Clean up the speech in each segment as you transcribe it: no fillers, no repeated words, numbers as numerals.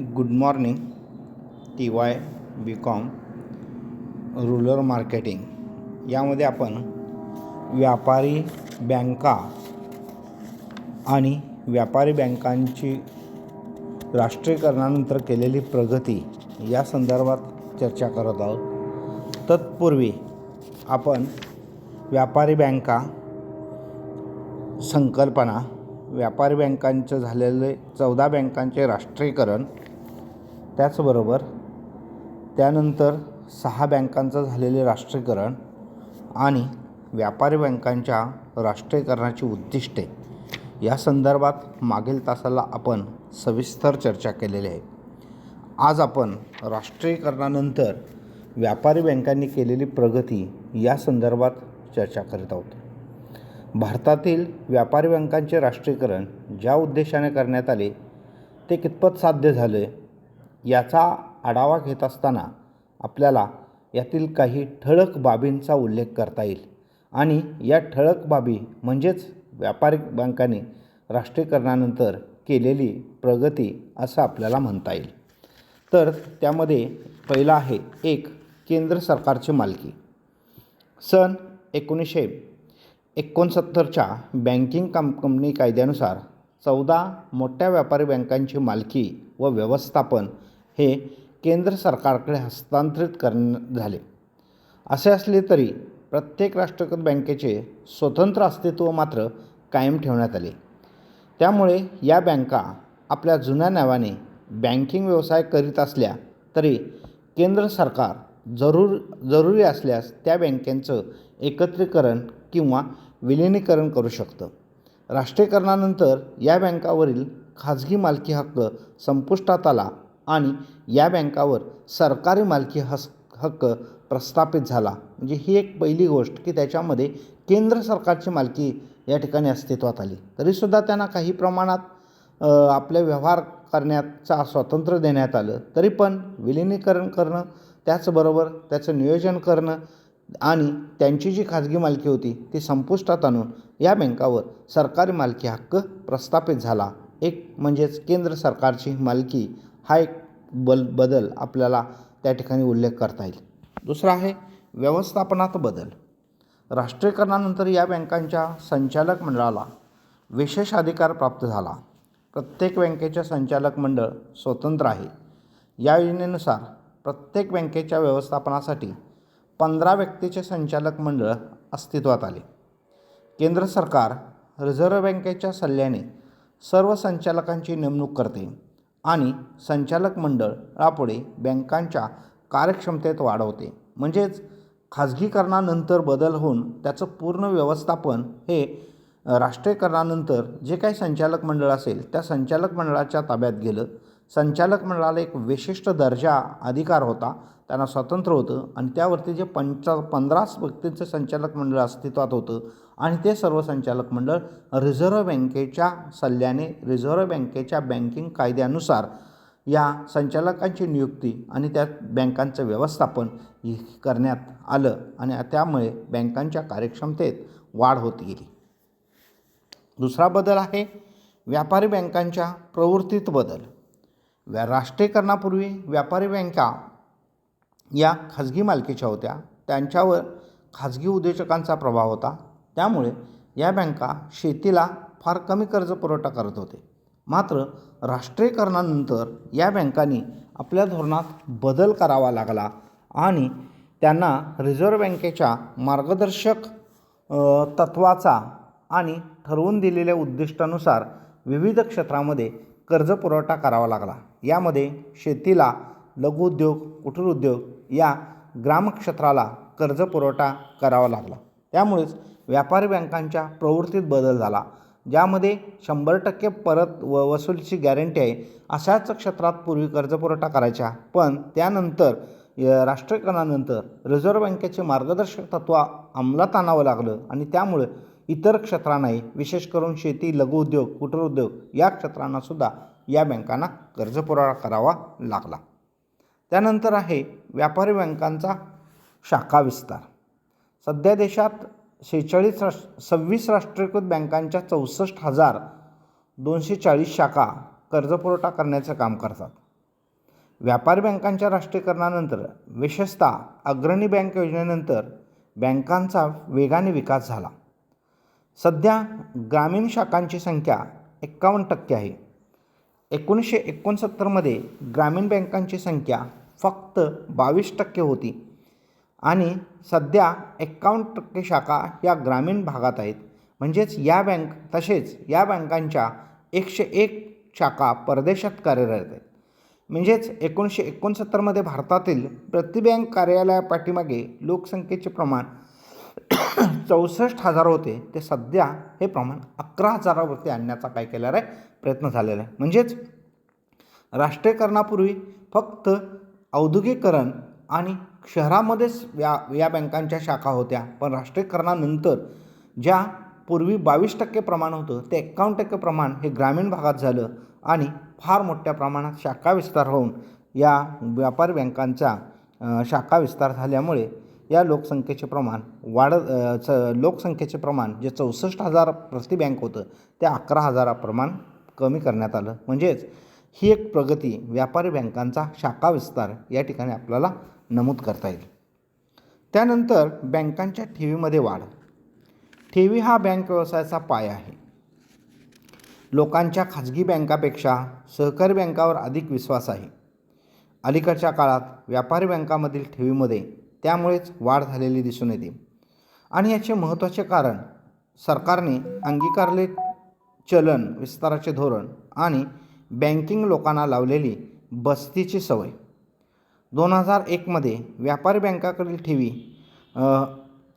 Good morning. TY BCom rural marketing यामध्ये आपण व्यापारी बँका आणि व्यापारी बँकांची राष्ट्रीयकरणानंतर केलेली प्रगती या संदर्भात चर्चा करत आहोत. तत्पूर्वी आपण व्यापारी बँका संकल्पना, व्यापारी बँकांचं झालेले 14 बँकांचे राष्ट्रीयकरण, त्याचबरोबर त्यानंतर 6 बँकांचं झालेले राष्ट्रीयकरण आणि व्यापारी बँकांच्या राष्ट्रीयकरणाची उद्दिष्टे या संदर्भात मागील तासाला आपण सविस्तर चर्चा केलेली आहे. आज आपण राष्ट्रीयकरणानंतर व्यापारी बँकांनी केलेली प्रगती या संदर्भात चर्चा करीत आहोत. भारतातील व्यापारी बँकांचे राष्ट्रीयकरण ज्या उद्देशाने करण्यात आले ते कितपत साध्य झाले याचा आढावा घेत असताना आपल्याला यातील काही ठळक बाबींचा उल्लेख करता येईल आणि या ठळक बाबी म्हणजेच व्यापारी बँकांनी राष्ट्रीयकरणानंतर केलेली प्रगती असं आपल्याला म्हणता येईल. तर त्यामध्ये पहिला आहे एक, केंद्र सरकारची मालकी. सन 1969च्या बँकिंग कंपनी कायद्यानुसार 14 मोठ्या व्यापारी बँकांची मालकी व व्यवस्थापन हे केंद्र सरकारकडे हस्तांतरित करण्यात झाले. असे असले तरी प्रत्येक राष्ट्रीयकृत बँकेचे स्वतंत्र अस्तित्व मात्र कायम ठेवण्यात आले. त्यामुळे या बँका आपल्या जुन्या नावाने बँकिंग व्यवसाय करीत असल्या तरी केंद्र सरकार जरुरी असल्यास त्या बँकांचं एकत्रीकरण किंवा विलिनीकरण करू शकतं. राष्ट्रीयकरणानंतर या बँकावरील खाजगी मालकी हक्क संपुष्टात आला आणि या बँकावर सरकारी मालकी हक्क प्रस्थापित झाला. म्हणजे ही एक पहिली गोष्ट की त्याच्यामध्ये केंद्र सरकारची मालकी या ठिकाणी अस्तित्वात आली. तरीसुद्धा त्यांना काही प्रमाणात आपले व्यवहार करण्याचा स्वातंत्र्य देण्यात आलं, तरी पण विलिनीकरण करणं, त्याचबरोबर त्याचं नियोजन करणं आणि त्यांची जी खाजगी मालकी होती ती संपुष्टात आणून या बँकावर सरकारी मालकी हक्क प्रस्थापित झाला. एक म्हणजेच केंद्र सरकारची मालकी हा एक बदल आपल्याला त्या ठिकाणी उल्लेख करता येईल. दुसरा आहे व्यवस्थापनात बदल. राष्ट्रीयकरणानंतर या बँकांच्या संचालक मंडळाला विशेष अधिकार प्राप्त झाला. प्रत्येक बँकेचे संचालक मंडळ स्वतंत्र आहे. या योजनेनुसार प्रत्येक बँकेच्या व्यवस्थापनासाठी 15 व्यक्तीचे संचालक मंडळ अस्तित्वात आले. केंद्र सरकार रिझर्व्ह बँकेच्या सल्ल्याने सर्व संचालकांची नेमणूक करते आणि संचालक मंडळापुढे बँकांच्या कार्यक्षमतेत वाढवते. म्हणजेच खाजगीकरणानंतर बदल होऊन त्याचं पूर्ण व्यवस्थापन हे राष्ट्रीयकरणानंतर जे काही संचालक मंडळ असेल त्या संचालक मंडळाच्या ताब्यात गेलं. संचालक मंडळाला एक विशिष्ट दर्जा अधिकार होता, त्यांना स्वातंत्र्य होतं आणि त्यावरती जे 15 व्यक्तींचं संचालक मंडळ अस्तित्वात होतं आणि ते सर्व संचालक मंडळ रिझर्व्ह बँकेच्या सल्ल्याने रिझर्व्ह बँकेच्या बँकिंग कायद्यानुसार या संचालकांची नियुक्ती आणि त्या बँकांचं व्यवस्थापन करण्यात आलं आणि त्यामुळे बँकांच्या कार्यक्षमतेत वाढ होत गेली. दुसरा बदल आहे व्यापारी बँकांच्या प्रवृत्तीत बदल. राष्ट्रीयकरणापूर्वी व्यापारी बँका या खाजगी मालकीच्या होत्या. त्यांच्यावर खाजगी उद्योजकांचा प्रभाव होता. त्यामुळे या बँका शेतीला फार कमी कर्ज पुरवठा करत होते. मात्र राष्ट्रीयकरणानंतर या बँकांनी आपल्या धोरणात बदल करावा लागला आणि त्यांना रिझर्व्ह बँकेच्या मार्गदर्शक तत्वाचा आणि ठरवून दिलेल्या उद्दिष्टानुसार विविध क्षेत्रामध्ये कर्ज पुरवठा करावा लागला. यामध्ये शेतीला, लघुउद्योग, कुटीर उद्योग या ग्रामक्षेत्राला कर्ज पुरवठा करावा लागला. त्यामुळेच व्यापारी बँकांच्या प्रवृत्तीत बदल झाला, ज्यामध्ये 100% परत वसुलीची गॅरंटी आहे. अशाच क्षेत्रात पूर्वी कर्जपुरवठा करायच्या, पण त्यानंतर राष्ट्रीयकरणानंतर रिझर्व्ह बँकेचे मार्गदर्शक तत्त्व अंमलात आणावं लागलं आणि त्यामुळे इतर क्षेत्रांनाही, विशेष करून शेती, लघुउद्योग, कुटीर उद्योग या क्षेत्रांनासुद्धा या बँकांना कर्जपुरवठा करावा लागला. त्यानंतर आहे व्यापारी बँकांचा शाखा विस्तार. सध्या देशात 26 राष्ट्रीयकृत बँकांच्या 64,240 शाखा कर्जपुरवठा करण्याचं काम करतात. व्यापारी बँकांच्या राष्ट्रीयकरणानंतर विशेषतः अग्रणी बँक योजनेनंतर बँकांचा वेगाने विकास झाला. सध्या ग्रामीण शाखांची संख्या 51% आहे. 1969मध्ये ग्रामीण बँकांची संख्या फक्त 22% होती आणि सध्या 51% शाखा या ग्रामीण भागात आहेत. म्हणजेच या बँकांच्या 101 शाखा परदेशात कार्यरत आहेत. म्हणजेच 1969मध्ये भारतातील प्रति बँक कार्यालयापाठीमागे लोकसंख्येचे प्रमाण 64,000 होते, ते सध्या हे प्रमाण 11,000वरती आणण्याचा काय केलेला आहे, प्रयत्न झालेला आहे. म्हणजेच राष्ट्रीयकरणापूर्वी फक्त औद्योगिकरण आणि शहरामध्येच या बँकांच्या शाखा होत्या, पण राष्ट्रीयकरणानंतर ज्या पूर्वी 22% प्रमाण होतं ते 51% प्रमाण हे ग्रामीण भागात झालं आणि फार मोठ्या प्रमाणात शाखा विस्तार होऊन या व्यापारी बँकांचा शाखा विस्तार झाल्यामुळे या लोकसंख्येचे प्रमाण जे 64,000 प्रति बँक होतं ते 11,000 प्रमाण कमी करण्यात आलं. म्हणजेच ही एक प्रगती व्यापारी बँकांचा शाखा विस्तार या ठिकाणी आपल्याला नमूद करता येईल. त्यानंतर बँकांच्या ठेवीमध्ये वाढ. ठेवी हा बँक व्यवसायाचा पाया आहे. लोकांच्या खाजगी बँकापेक्षा सहकारी बँकावर अधिक विश्वास आहे. अलीकडच्या काळात व्यापारी बँकांमधील ठेवीमध्ये त्यामुळेच वाढ झालेली दिसून येते आणि याचे महत्त्वाचे कारण सरकारने अंगीकारले चलन विस्ताराचे धोरण आणि बँकिंग लोकांना लावलेली बस्तीची सवय. 2001मध्ये व्यापारी बँकाकडील ठेवी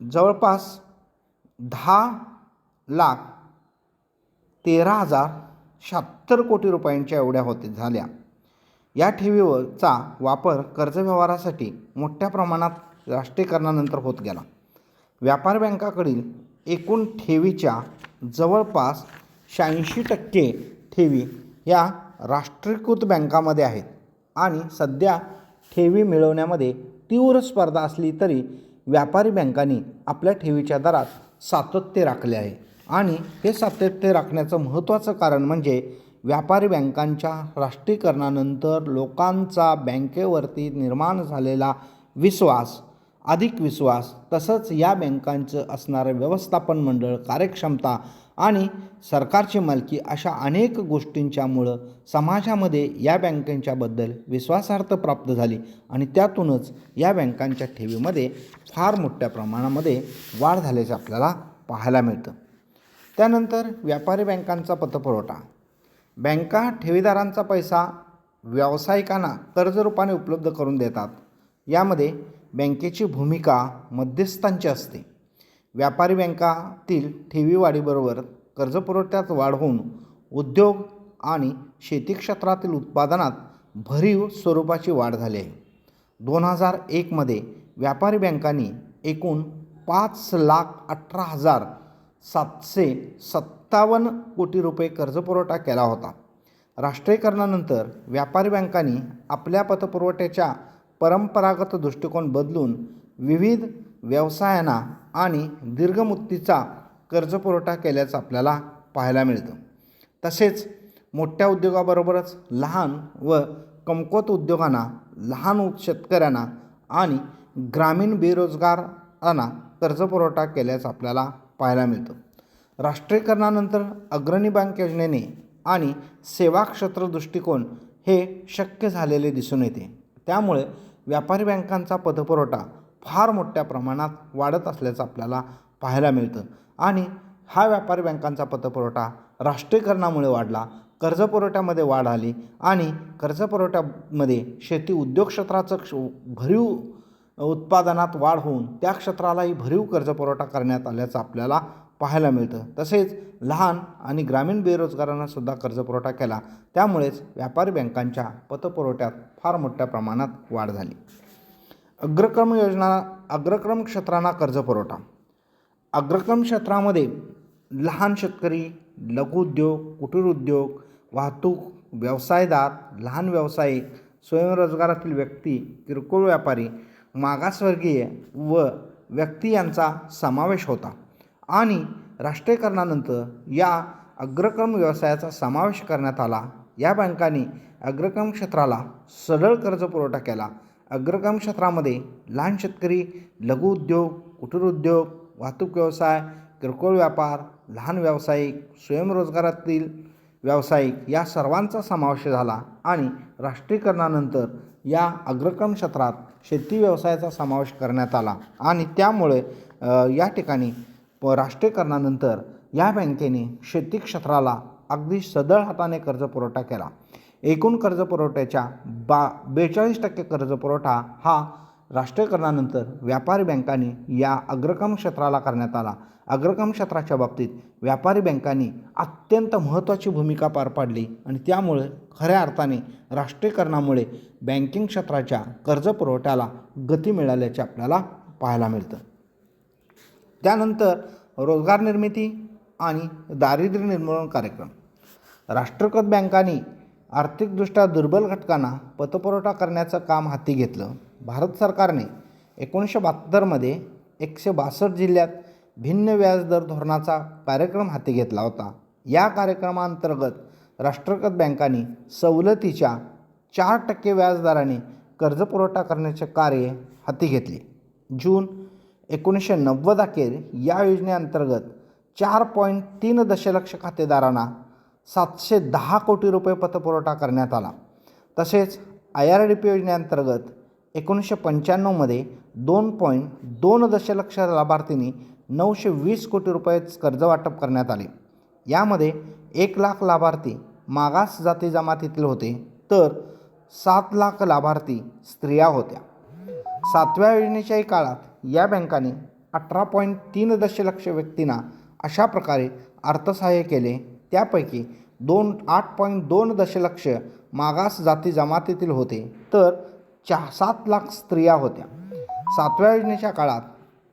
जवळपास 10,13,076 कोटी रुपयांच्या एवढ्या झाल्या. या ठेवीचा वापर कर्ज व्यवहारासाठी मोठ्या प्रमाणात राष्ट्रीयकरणानंतर होत गेला. व्यापारी बँकाकडील एकूण ठेवीच्या जवळपास 86% ठेवी या राष्ट्रीयकृत बँकांमध्ये आहेत आणि सध्या ठेवी मिळवण्यामध्ये तीव्र स्पर्धा असली तरी व्यापारी बँकांनी आपल्या ठेवीच्या दरात सातत्य राखले आहे आणि हे सातत्य राखण्याचं महत्त्वाचं कारण म्हणजे व्यापारी बँकांच्या राष्ट्रीयकरणानंतर लोकांचा बँकेवरती निर्माण झालेला अधिक विश्वास, तसंच या बँकांचं असणारं व्यवस्थापन मंडळ, कार्यक्षमता आणि सरकारची मालकी अशा अनेक गोष्टींच्यामुळं समाजामध्ये या बँकांच्याबद्दल विश्वासार्हता प्राप्त झाली आणि त्यातूनच या बँकांच्या ठेवीमध्ये फार मोठ्या प्रमाणामध्ये वाढ झाल्याचे आपल्याला पाहायला मिळतं. त्यानंतर व्यापारी बँकांचा पतपुरवठा. बँका ठेवीदारांचा पैसा व्यावसायिकांना कर्जरूपाने उपलब्ध करून देतात. यामध्ये बँकेची भूमिका मध्यस्थांची असते. व्यापारी बँकातील ठेवी वाढीबरोबर कर्जपुरवठ्यात वाढ होऊन उद्योग आणि शेती क्षेत्रातील उत्पादनात भरीव स्वरूपाची वाढ झाली आहे. 2001मध्ये व्यापारी बँकांनी एकूण 5,18,757 कोटी रुपये कर्जपुरवठा केला होता. राष्ट्रीयकरणानंतर व्यापारी बँकांनी आपल्या पतपुरवठ्याच्या परंपरागत दृष्टिकोन बदलून विविध व्यवसायांना आणि दीर्घमुदतीचा कर्जपुरवठा केल्याचं आपल्याला पाहायला मिळतं. तसेच मोठ्या उद्योगाबरोबरच लहान व कमकुवत उद्योगांना, लहान शेतकऱ्यांना आणि ग्रामीण बेरोजगारांना कर्जपुरवठा केल्याचं आपल्याला पाहायला मिळतं. राष्ट्रीयकरणानंतर अग्रणी बँक योजनेने आणि सेवा क्षेत्र दृष्टिकोन हे शक्य झालेले दिसून येते. त्यामुळे व्यापारी बँकांचा पतपुरवठा फार मोठ्या प्रमाणात वाढत असल्याचं आपल्याला पाहायला मिळतं आणि हा व्यापारी बँकांचा पतपुरवठा राष्ट्रीयकरणामुळे वाढला. कर्जपुरवठ्यामध्ये वाढ आली आणि कर्जपुरवठ्यामध्ये शेती उद्योग क्षेत्राचं भरीव उत्पादनात वाढ होऊन त्या क्षेत्रालाही भरीव कर्जपुरवठा करण्यात आल्याचं आपल्याला पाहायला मिळतं. तसेच लहान आणि ग्रामीण बेरोजगारांना सुद्धा कर्जपुरवठा केला. त्यामुळेच व्यापारी बँकांच्या पतपुरवठ्यात फार मोठ्या प्रमाणात वाढ झाली. अग्रक्रम क्षेत्रांना कर्जपुरवठा. अग्रक्रम क्षेत्रामध्ये लहान शेतकरी, लघुउद्योग, कुटीर उद्योग, वाहतूक, व्यवसायदार, लहान व्यावसायिक, स्वयंरोजगारातील व्यक्ती, किरकोळ व्यापारी, मागासवर्गीय व व्यक्ती यांचा समावेश होता आणि राष्ट्रीयकरणानंतर या अग्रक्रम व्यवसायाचा समावेश करण्यात आला या बँकांनी अग्रक्रम क्षेत्राला सरळ कर्ज पुरवठा केला. अग्रक्रम क्षेत्रामध्ये लहान शेतकरी, लघु उद्योग, कुटीर उद्योग, वाहतूक व्यवसाय, किरकोळ व्यापार, लहान व्यावसायिक, स्वयंरोजगारातील व्यावसायिक या सर्वांचा समावेश झाला आणि राष्ट्रीयकरणानंतर या अग्रक्रम क्षेत्रात शेती व्यवसायाचा समावेश करण्यात आला आणि त्यामुळे या ठिकाणी राष्ट्रीयकरणानंतर या बँकेने शेती क्षेत्राला अगदी सढळ हाताने कर्ज पुरवठा केला. एकूण कर्ज पुरवठ्याच्या 42% कर्ज पुरवठा हा राष्ट्रीयकरणानंतर व्यापारी बँकांनी या अग्रक्रम क्षेत्राला करण्यात आला. अग्रक्रम क्षेत्राच्या बाबतीत व्यापारी बँकांनी अत्यंत महत्त्वाची भूमिका पार पाडली आणि त्यामुळे खऱ्या अर्थाने राष्ट्रीयकरणामुळे बँकिंग क्षेत्राच्या कर्ज पुरवठ्याला गती मिळाल्याचे आपल्याला पाहायला मिळतं. त्यानंतर रोजगार निर्मिती आणि दारिद्र्य निर्मूलन कार्यक्रम. राष्ट्रीयकृत बँकांनी आर्थिकदृष्ट्या दुर्बल घटकांना पतपुरवठा करण्याचं काम हाती घेतलं. भारत सरकारने 1972मध्ये 162 जिल्ह्यात भिन्न व्याजदर धोरणाचा कार्यक्रम हाती घेतला होता. या कार्यक्रमाअंतर्गत राष्ट्रीयकृत बँकांनी सवलतीच्या 4% व्याजदराने कर्ज पुरवठा करण्याचे कार्य हाती घेतले. जून 1990 अखेर या योजनेअंतर्गत 4.3 दशलक्ष खातेदारांना 710 कोटी रुपये पतपुरवठा करण्यात आला. तसेच IRDP योजनेअंतर्गत 1995मध्ये 2.2 दशलक्ष लाभार्थींनी 920 कोटी रुपये कर्ज वाटप करण्यात आले. यामध्ये 1 लाख लाभार्थी मागास जाती जमातीतील होते तर 7 लाख लाभार्थी स्त्रिया होत्या. 7व्या योजनेच्याही काळात या बँकांनी 18.3 दशलक्ष व्यक्तींना अशा प्रकारे अर्थसहाय्य केले. त्यापैकी 8.2 दशलक्ष मागास जाती जमातीतील होते तर 7 लाख स्त्रिया होत्या. 7व्या योजनेच्या काळात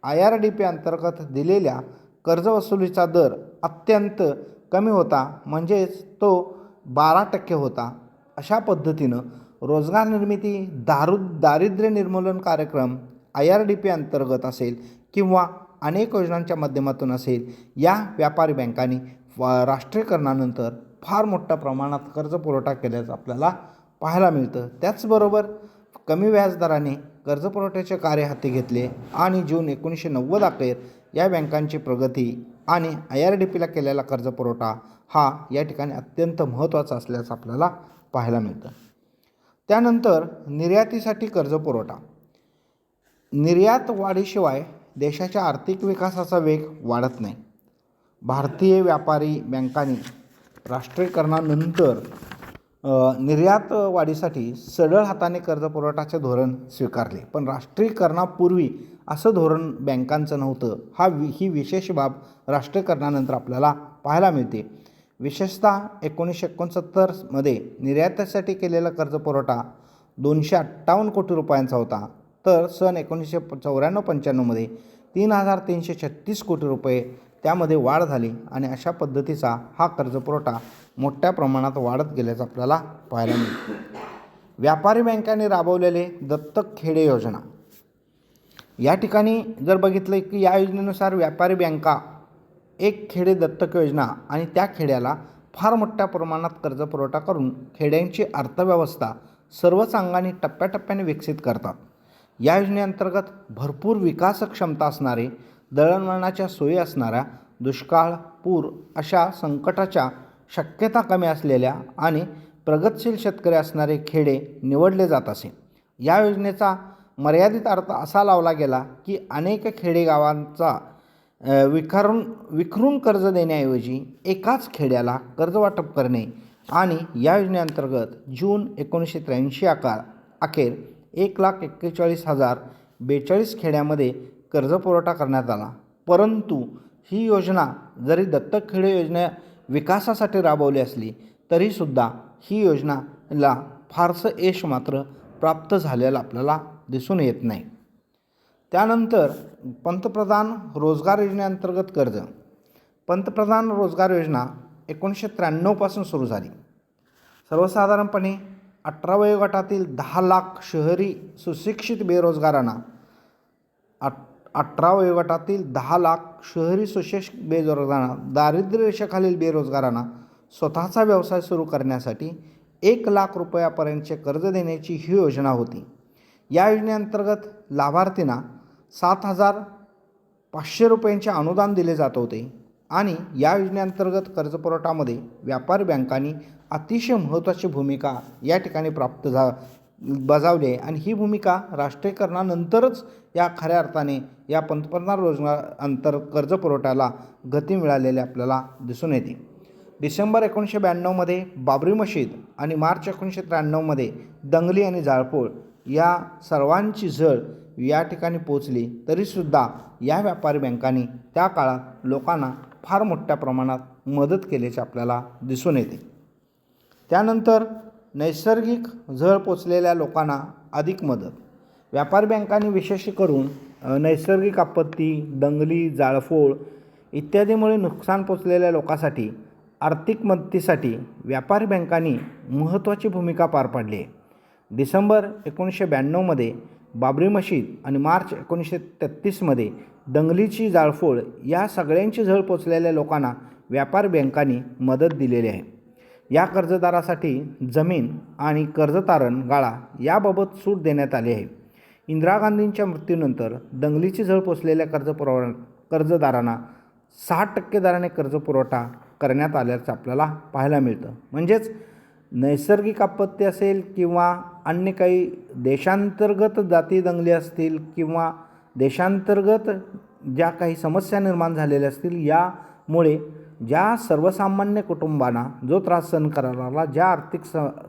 IRDP अंतर्गत दिलेल्या कर्जवसुलीचा दर अत्यंत कमी होता, म्हणजेच तो 12% होता. अशा पद्धतीनं रोजगार निर्मिती, दारिद्र्य निर्मूलन कार्यक्रम IRDP अंतर्गत असेल किंवा अनेक योजनांच्या माध्यमातून असेल, या व्यापारी बँकांनी राष्ट्रीयकरणानंतर फार मोठ्या प्रमाणात कर्ज पुरवठा केल्याचं आपल्याला पाहायला मिळतं. त्याचबरोबर कमी व्याजदराने कर्ज पुरवठ्याचे कार्य हाती घेतले आणि जून 1990 अखेर या बँकांची प्रगती आणि IRDPला केलेला कर्ज पुरवठा हा या ठिकाणी अत्यंत महत्त्वाचा असल्याचं आपल्याला पाहायला मिळतं. त्यानंतर निर्यातीसाठी कर्ज पुरवठा. निर्यात वाढीशिवाय देशाच्या आर्थिक विकासाचा वेग वाढत नाही. भारतीय व्यापारी बँकांनी राष्ट्रीयकरणानंतर निर्यात वाढीसाठी सढळ हाताने कर्ज पुरवठ्याचे धोरण स्वीकारले. पण राष्ट्रीयकरणापूर्वी असं धोरण बँकांचं नव्हतं. ही विशेष बाब राष्ट्रीयकरणानंतर आपल्याला पाहायला मिळते. विशेषतः 1969मध्ये निर्यातीसाठी केलेला कर्ज पुरवठा 258 कोटी रुपयांचा होता, तर सन 1994-95मध्ये 3336 कोटी रुपये त्यामध्ये वाढ झाली आणि अशा पद्धतीचा हा कर्जपुरवठा मोठ्या प्रमाणात वाढत गेल्याचं आपल्याला पाहायला मिळतं. व्यापारी बँकांनी राबवलेले दत्तक खेडे योजना. या ठिकाणी जर बघितलं की या योजनेनुसार व्यापारी बँका एक खेडे दत्तक योजना आणि त्या खेड्याला फार मोठ्या प्रमाणात कर्जपुरवठा करून खेड्यांची अर्थव्यवस्था सर्वच अंगाने टप्प्याटप्प्याने विकसित करतात. या योजनेअंतर्गत भरपूर विकास क्षमता असणारे, दळणवळणाच्या सोयी असणाऱ्या, दुष्काळ, पूर अशा संकटाच्या शक्यता कमी असलेल्या आणि प्रगतशील शेतकरी असणारे खेडे निवडले जात असे. या योजनेचा मर्यादित अर्थ असा लावला गेला की अनेक खेडेगावांचा विखरून कर्ज देण्याऐवजी एकाच खेड्याला कर्ज वाटप करणे आणि या योजनेअंतर्गत जून 1983 अखेर 1,41,042 खेड्यामध्ये कर्जपुरवठा करण्यात आला. परंतु ही योजना जरी दत्तक खेडे योजना विकासासाठी राबवली असली तरीसुद्धा ही योजनाला फारसं यश मात्र प्राप्त झालेलं आपल्याला दिसून येत नाही. त्यानंतर पंतप्रधान रोजगार योजनेअंतर्गत कर्ज. पंतप्रधान रोजगार योजना 1993पासून सुरू झाली. सर्वसाधारणपणे 18 वयोगटातील 10 लाख शहरी सुशिक्षित बेरोजगारांना 18 वयोगटातील 10 लाख शहरी दारिद्र्य रेषेखालील बेरोजगारांना स्वतःचा व्यवसाय सुरू करण्यासाठी 1,00,000 रुपयापर्यंतचे कर्ज देण्याची ही योजना होती. या योजनेअंतर्गत लाभार्थींना 7,500 रुपयांचे अनुदान दिले जात होते आणि या योजनेअंतर्गत कर्जपुरवठामध्ये व्यापारी बँकांनी अतिशय महत्त्वाची भूमिका या ठिकाणी बजावली आहे आणि ही भूमिका राष्ट्रीयकरणानंतरच या खऱ्या अर्थाने या पंतप्रधान योजना कर्जपुरवठ्याला गती मिळालेली आपल्याला दिसून येते. डिसेंबर 1992मध्ये बाबरी मशीद आणि मार्च 1993मध्ये दंगली आणि जाळपोळ या सर्वांची झळ या ठिकाणी पोचली, तरीसुद्धा या व्यापारी बँकांनी त्या काळात लोकांना फार मोठ्या प्रमाणात मदत केल्याचे आपल्याला दिसून येते. त्यानंतर नैसर्गिक झळ पोचलेल्या लोकांना अधिक मदत. व्यापारी बँकांनी विशेष करून नैसर्गिक आपत्ती, दंगली, जाळपोळ इत्यादीमुळे नुकसान पोचलेल्या लोकांसाठी आर्थिक मदतीसाठी व्यापारी बँकांनी महत्त्वाची भूमिका पार पाडली आहे. डिसेंबर 1992मध्ये बाबरी मशीद आणि मार्च 1933मध्ये दंगलीची जाळपोळ या सगळ्यांची झळ पोचलेल्या लोकांना व्यापारी बँकांनी मदत दिलेली आहे. या कर्जदारासाठी जमीन आणि कर्जतारण गाळा याबाबत सूट देण्यात आली आहे. इंदिरा गांधींच्या मृत्यूनंतर दंगलीची झळ पोचलेल्या कर्जदारांना 60% दराने कर्जपुरवठा करण्यात आल्याचं आपल्याला पाहायला मिळतं. म्हणजेच नैसर्गिक आपत्ती असेल किंवा अन्य काही देशांतर्गत जाती दंगली असतील किंवा देशांतर्गत ज्या काही समस्या निर्माण झालेल्या असतील, यामुळे ज्या सर्वसामान्य कुटुंबांना जो त्रास सहन करावा लागला, ज्या आर्थिक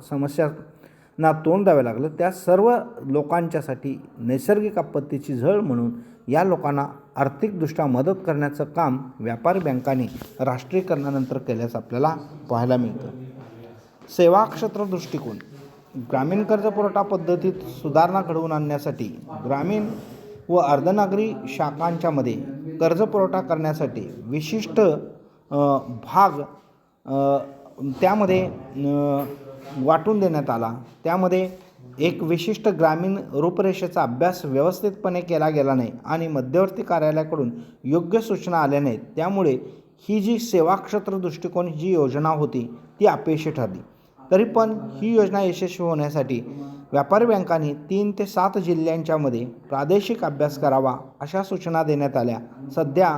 समस्यांना तोंड द्यावे लागलं, त्या सर्व लोकांच्यासाठी नैसर्गिक आपत्तीची झळ म्हणून या लोकांना आर्थिकदृष्ट्या मदत करण्याचं काम व्यापारी बँकांनी राष्ट्रीयकरणानंतर केल्याचं आपल्याला पाहायला मिळतं. सेवा क्षेत्र दृष्टिकोन. ग्रामीण कर्जपुरवठा पद्धतीत सुधारणा घडवून आणण्यासाठी ग्रामीण व अर्धनागरी शाखांच्यामध्ये कर्जपुरवठा करण्यासाठी विशिष्ट भाग त्यामध्ये वाटून देण्यात आला. त्यामध्ये एक विशिष्ट ग्रामीण रूपरेषेचा अभ्यास व्यवस्थितपणे केला गेला नाही आणि मध्यवर्ती कार्यालयाकडून योग्य सूचना आल्या नाहीत. त्यामुळे ही जी सेवा क्षेत्र दृष्टिकोन जी योजना होती ती अपयशी ठरली. तरी पण ही योजना यशस्वी होण्यासाठी व्यापारी बँकांनी 3 ते 7 जिल्ह्यांच्यामध्ये प्रादेशिक अभ्यास करावा अशा सूचना देण्यात आल्या. सध्या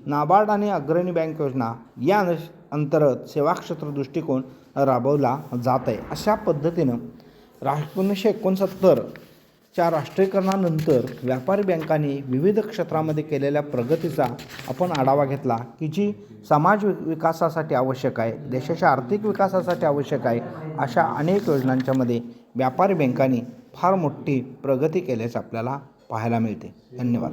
नाबार्ड आणि अग्रणी बँक योजना या अंतर्गत सेवा क्षेत्र दृष्टिकोन राबवला जात आहे. अशा पद्धतीनं 1969च्या राष्ट्रीयकरणानंतर व्यापारी बँकांनी विविध क्षेत्रामध्ये केलेल्या प्रगतीचा आपण आढावा घेतला की जी समाज विकासासाठी आवश्यक आहे, देशाच्या आर्थिक विकासासाठी आवश्यक आहे. अशा अनेक योजनांच्यामध्ये व्यापारी बँकांनी फार मोठी प्रगती केल्याचं आपल्याला पाहायला मिळते. धन्यवाद.